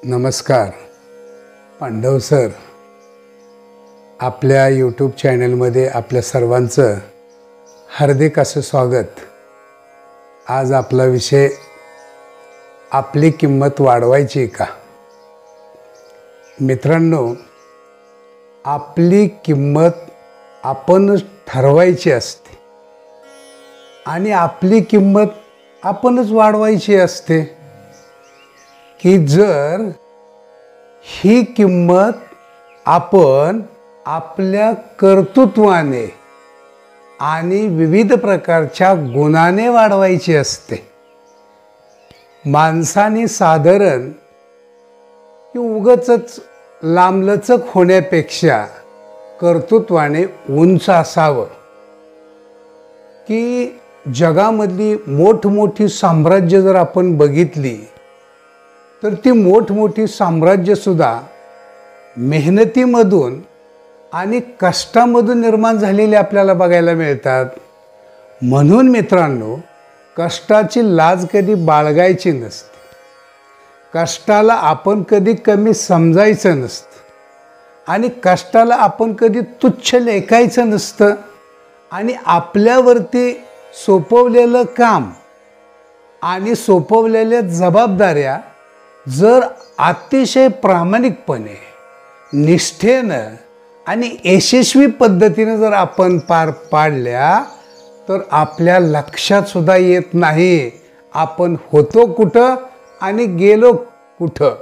नमस्कार पांडव सर, आपल्या यूट्यूब चॅनलमध्ये आपल्या सर्वांचं हार्दिक असं स्वागत। आज आपला विषय आपली किंमत वाढवायची का। मित्रांनो, आपली किंमत आपणच ठरवायची असते आणि आपली किंमत आपणच वाढवायची असते की जर ही किंमत आपण आपल्या कर्तृत्वाने आणि विविध प्रकारच्या गुणाने वाढवायची असते। माणसाने साधारण की उगाचच लांबलचक होण्यापेक्षा कर्तृत्वाने उंच असावं। की जगामधली मोठमोठी साम्राज्य जर आपण बघितली तर ती मोठमोठी साम्राज्यसुद्धा मेहनतीमधून आणि कष्टामधून निर्माण झालेली आपल्याला बघायला मिळतात। म्हणून मित्रांनो, कष्टाची लाज कधी बाळगायची नसते, कष्टाला आपण कधी कमी समजायचं नसतं आणि कष्टाला आपण कधी तुच्छ लेखायचं नसतं आणि आपल्यावरती सोपवलेलं काम आणि सोपवलेल्या जबाबदाऱ्या जर अतिशय प्रामाणिकपणे, निष्ठेनं आणि यशस्वी पद्धतीने जर आपण पार पाडल्या तर आपल्या लक्षात सुद्धा येत नाही आपण होतो कुठं आणि गेलो कुठं।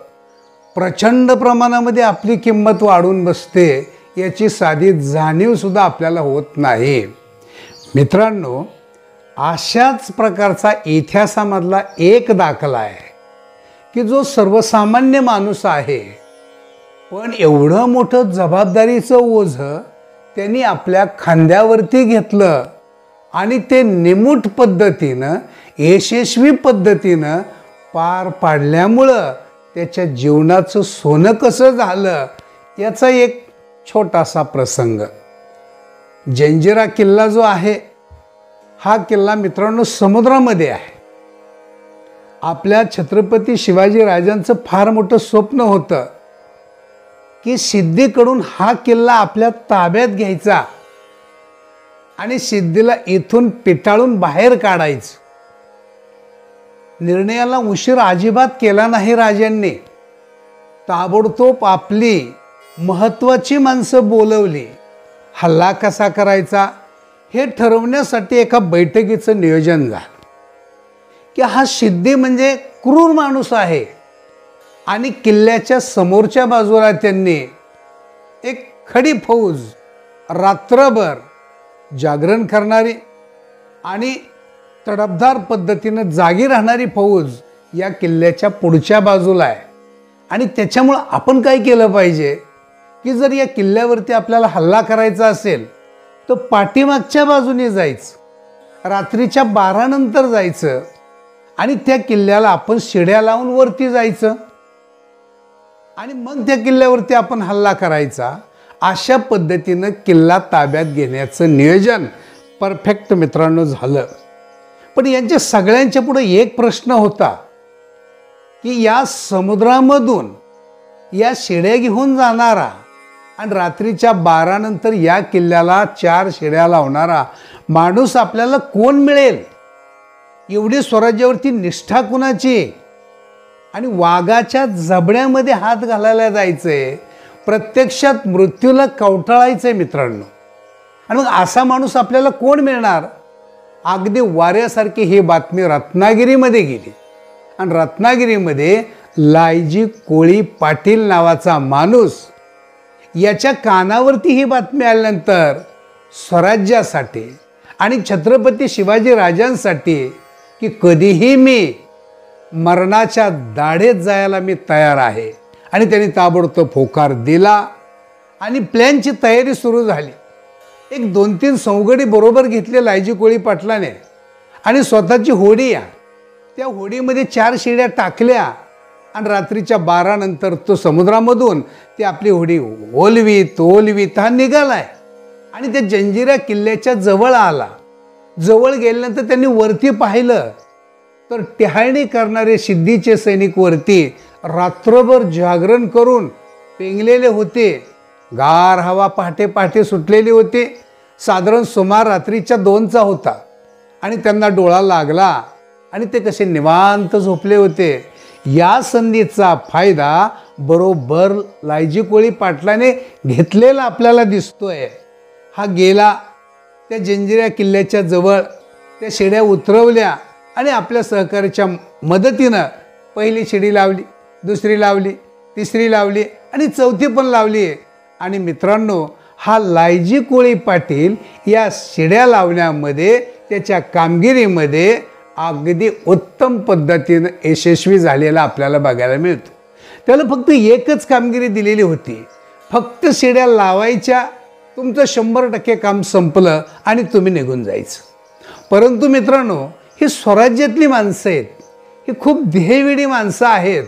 प्रचंड प्रमाणामध्ये आपली किंमत वाढून बसते, याची साधी जाणीव सुद्धा आपल्याला होत नाही। मित्रांनो, अशाच प्रकारचा इतिहासामधला एक दाखला आहे की जो सर्वसामान्य माणूस आहे, पण एवढं मोठं जबाबदारीचं ओझं त्यांनी आपल्या खांद्यावरती घेतलं आणि ते निमूट पद्धतीनं, यशस्वी पद्धतीनं पार पाडल्यामुळं त्याच्या जीवनाचं सोनं कसं झालं याचा एक छोटासा प्रसंग। जंजिरा किल्ला जो आहे, हा किल्ला मित्रांनो समुद्रामध्ये आहे। आपल्या छत्रपती शिवाजी राजांचं फार मोठं स्वप्न होतं की सिद्धीकडून हा किल्ला आपल्या ताब्यात घ्यायचा आणि सिद्धीला इथून पिटाळून बाहेर काढायचं। निर्णयाला उशीर अजिबात केला नाही राजांनी। ताबडतोब आपली महत्त्वाची माणसं बोलवली। हल्ला कसा करायचा हे ठरवण्यासाठी एका बैठकीचं नियोजन झालं की हा सिद्धी म्हणजे क्रूर माणूस आहे आणि किल्ल्याच्या समोरच्या बाजूला त्यांनी एक खडी फौज, रात्रभर जागरण करणारी आणि तडफदार पद्धतीने जागी राहणारी फौज या किल्ल्याच्या पुढच्या बाजूला आहे। आणि त्याच्यामुळं आपण काय केलं पाहिजे की जर या किल्ल्यावरती आपल्याला हल्ला करायचा असेल तर पाठीमागच्या बाजूने जायचं, रात्रीच्या 12 नंतर जायचं आणि त्या किल्ल्याला आपण शिड्या लावून वरती जायचं आणि मग त्या किल्ल्यावरती आपण हल्ला करायचा। अशा पद्धतीनं किल्ला ताब्यात घेण्याचं नियोजन परफेक्ट मित्रांनो झालं। पण यांच्या सगळ्यांच्या पुढे एक प्रश्न होता की या समुद्रामधून या शिड्या घेऊन जाणारा आणि रात्रीच्या 12 नंतर या किल्ल्याला 4 शिड्या लावणारा माणूस आपल्याला कोण मिळेल। एवढी स्वराज्यावरती निष्ठा कुणाची आणि वाघाच्या जबड्यामध्ये हात घालायला जायचंय, प्रत्यक्षात मृत्यूला कवटाळायचंय मित्रांनो। आणि मग असा माणूस आपल्याला कोण मिळणार। अगदी वाऱ्यासारखी ही बातमी रत्नागिरीमध्ये गेली आणि रत्नागिरीमध्ये लायजी कोळी पाटील नावाचा माणूस, याच्या कानावरती ही बातमी आल्यानंतर स्वराज्यासाठी आणि छत्रपती शिवाजी राजांसाठी की कधीही मी मरणाच्या दाढेत जायला मी तयार आहे आणि त्यांनी ताबडतोब होकार दिला आणि प्लॅनची तयारी सुरू झाली। एक 2-3 सवगडी बरोबर घेतले लायजी कोळी पाटलाने आणि स्वतःची होडी, त्या होडीमध्ये 4 शिड्या टाकल्या आणि रात्रीच्या 12 नंतर तो समुद्रामधून ती आपली होडी ओलवीत हा निघालाय आणि त्या जंजिरा किल्ल्याच्या जवळ आला। जवळ गेल्यानंतर त्यांनी वरती पाहिलं तर टिहाळणी करणारे सिद्धीचे सैनिक वरती रात्रभर जागरण करून पेंगलेले होते. गार हवा पहाटे पहाटे सुटलेली होती. साधारण सुमार रात्रीच्या 2चा होता आणि त्यांना डोळा लागला आणि ते कसे निवांत झोपले होते. या संधीचा फायदा बरोबर लायजी कोळी पाटलाने घेतलेला आपल्याला दिसतोय. हा गेला त्या जंजिरा किल्ल्याच्या जवळ, त्या शिड्या उतरवल्या आणि आपल्या सहकार्याच्या मदतीनं पहिली शिडी लावली, दुसरी लावली, तिसरी लावली आणि चौथी पण लावली. आणि मित्रांनो, हा लायजी कोळी पाटील या शिड्या लावण्यामध्ये, त्याच्या कामगिरीमध्ये अगदी उत्तम पद्धतीनं यशस्वी झालेला आपल्याला बघायला मिळतो. त्याला फक्त एकच कामगिरी दिलेली होती, फक्त शिड्या लावायच्या, तुमचं 100% काम संपलं आणि तुम्ही निघून जायचं. परंतु मित्रांनो, ही स्वराज्यातली माणसं आहेत, ही खूप ध्येयवेडी माणसं आहेत,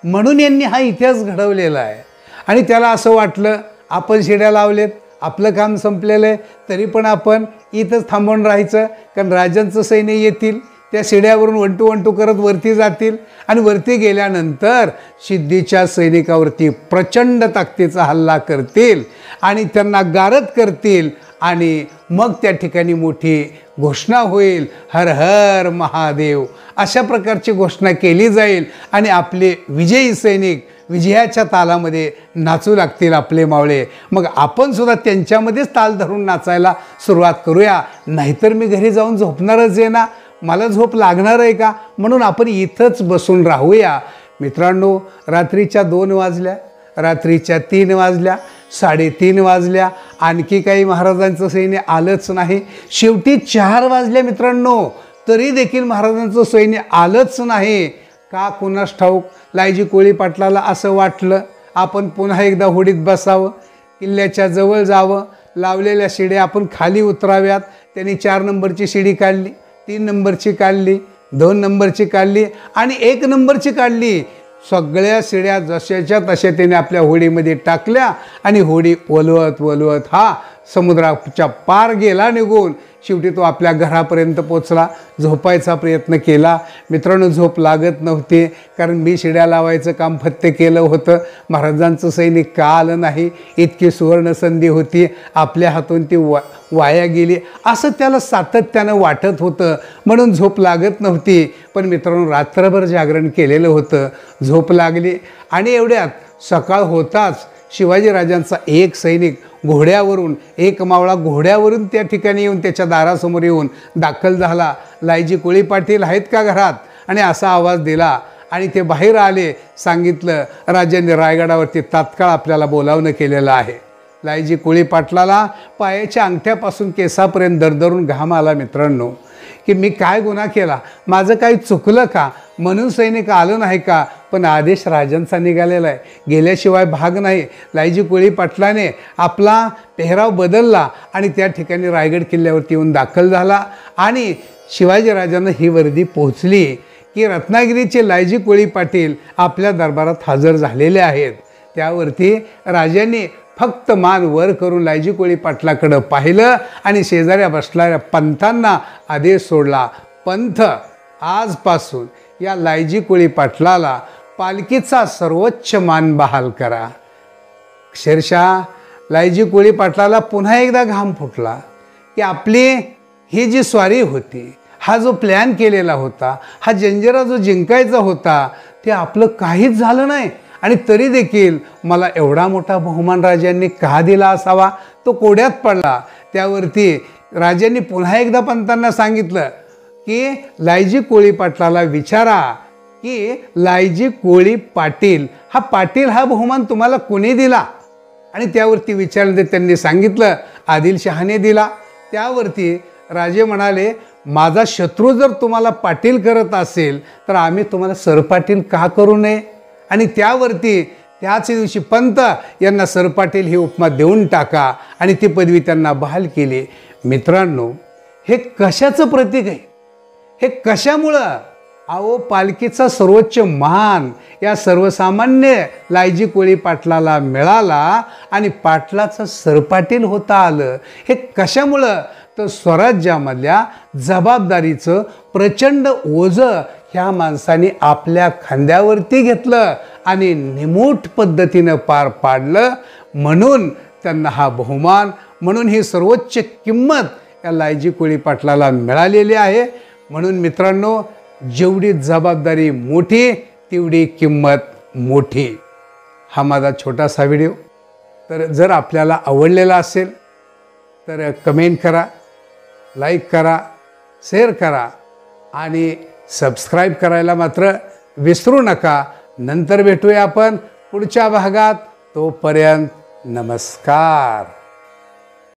म्हणून यांनी हा इतिहास घडवलेला आहे. आणि त्याला असं वाटलं आपण शिड्या लावलेत, आपलं काम संपलेलं आहे, तरी पण आपण इथंच थांबून राहायचं, कारण राजांचं सैन्य येतील, त्या शिड्यावरून वंटू करत वरती जातील आणि वरती गेल्यानंतर सिद्धीच्या सैनिकावरती प्रचंड ताकदीचा हल्ला करतील आणि त्यांना गारद करतील. आणि मग त्या ठिकाणी मोठी घोषणा होईल, हर हर महादेव, अशा प्रकारची घोषणा केली जाईल आणि आपले विजयी सैनिक विजयाच्या तालामध्ये नाचू लागतील आपले मावळे. मग आपण सुद्धा त्यांच्यामध्येच ताल धरून नाचायला सुरुवात करूया, नाहीतर मी घरी जाऊन झोपणारच आहे ना, मला झोप लागणार आहे का, म्हणून आपण इथंच बसून राहूया. मित्रांनो, रात्रीच्या 2 वाजल्या, रात्रीच्या 3 वाजल्या, 3:30 वाजल्या, आणखी काही महाराजांचं सैन्य आलंच नाही. शेवटी 4 वाजल्या मित्रांनो, तरी देखील महाराजांचं सैन्य आलंच नाही. का कुणास ठाऊक, लायजी कोळी पाटलाला असं वाटलं आपण पुन्हा एकदा होडीत बसावं, किल्ल्याच्या जवळ जावं, लावलेल्या शिड्या आपण खाली उतराव्यात. त्यांनी 4 नंबरची शिडी काढली, 3 नंबरची काढली, 2 नंबरची काढली आणि 1 नंबरची काढली. सगळ्या शिड्या जशाच्या तशा त्याने आपल्या होडीमध्ये टाकल्या आणि होडी वलवत हा समुद्राच्या पार गेला निघून. शेवटी तो आपल्या घरापर्यंत पोचला, झोपायचा प्रयत्न केला. मित्रांनो, झोप लागत नव्हती, कारण मी शिड्या लावायचं काम फत्ते केलं होतं. महाराजांचं सैनिक का आलं नाही, इतकी सुवर्ण संधी होती, आपल्या हातून ती वाया गेली, असं त्याला सातत्यानं वाटत होतं, म्हणून झोप लागत नव्हती. पण मित्रांनो, रात्रभर जागरण केलेलं होतं, झोप लागली. आणि एवढ्यात सकाळ होताच शिवाजीराजांचा एक सैनिक घोड्यावरून, एक मावळा घोड्यावरून त्या ठिकाणी येऊन त्याच्या दारासमोर येऊन दाखल झाला. लायजी कोळी पाटील आहेत का घरात, आणि असा आवाज दिला. आणि ते बाहेर आले. सांगितलं, राजांनी रायगडावरती तात्काळ आपल्याला बोलावणं केलेलं आहे. लायजी कोळी पाटलाला पायाच्या अंगठ्यापासून केसापर्यंत दरदरून घाम आला. मित्रांनो, की मी काय गुन्हा केला, माझं काही चुकलं का, म्हणून सैनिक आलं नाही का. पण आदेश राजांचा निघालेला आहे, गेल्याशिवाय भाग नाही. लायजी कोळी पाटलाने आपला पेहराव बदलला आणि त्या ठिकाणी रायगड किल्ल्यावरती येऊन दाखल झाला. आणि शिवाजीराजांना ही वर्दी पोहोचली की रत्नागिरीचे लायजी कोळी पाटील आपल्या दरबारात हजर झालेले आहेत. त्यावरती राजांनी फक्त मान वर करून लायजी कोळी पाटलाकडं पाहिलं आणि शेजाऱ्या बसणाऱ्या पंथांना आदेश सोडला, पंथ आजपासून या लायजी कोळी पाटलाला पालखीचा सर्वोच्च मान बहाल करा. अक्षरशः लायजी कोळी पाटलाला पुन्हा एकदा घाम फुटला की आपली ही जी स्वारी होती, हा जो प्लॅन केलेला होता, हा जंजिरा जो जिंकायचा होता, ते आपलं काहीच झालं नाही. आणि तरी देखील मला एवढा मोठा बहुमान राजांनी का दिला असावा, तो कोड्यात पडला. त्यावरती राजांनी पुन्हा एकदा पंतांना सांगितलं की लायजी कोळी पाटलाला विचारा की लायजी कोळी पाटील हा बहुमान तुम्हाला कोणी दिला. आणि त्यावरती विचारले, त्यांनी सांगितलं आदिलशहाने दिला. त्यावरती राजे म्हणाले, माझा शत्रू जर तुम्हाला पाटील करत असेल तर आम्ही तुम्हाला सरपाटील का करू नये. आणि त्यावरती त्याच दिवशी पंत यांना सरपाटील ही उपमा देऊन टाका आणि ती पदवी त्यांना बहाल केली. मित्रांनो, हे कशाचं प्रतीक आहे, हे कशामुळं, अहो पालखीचा सर्वोच्च मान या सर्वसामान्य लायजी कोळी पाटलाला मिळाला आणि पाटलाचं सरपाटील होता आलं. हे कशामुळं, तर स्वराज्यामधल्या जबाबदारीचं प्रचंड ओझं ह्या माणसाने आपल्या खांद्यावरती घेतलं आणि निमूट पद्धतीनं पार पाडलं, म्हणून त्यांना हा बहुमान, म्हणून ही सर्वोच्च किंमत या लायजी कोळी पाटलाला मिळालेली आहे. म्हणून मित्रांनो, जेवढी जबाबदारी मोठी तेवढी किंमत मोठी. हा माझा छोटासा व्हिडिओ. तर जर आपल्याला आवडलेला असेल तर कमेंट करा, लाईक करा, शेअर करा आणि सबस्क्राईब करायला मात्र विसरू नका. नंतर भेटूया आपण पुढच्या भागात. तोपर्यंत नमस्कार.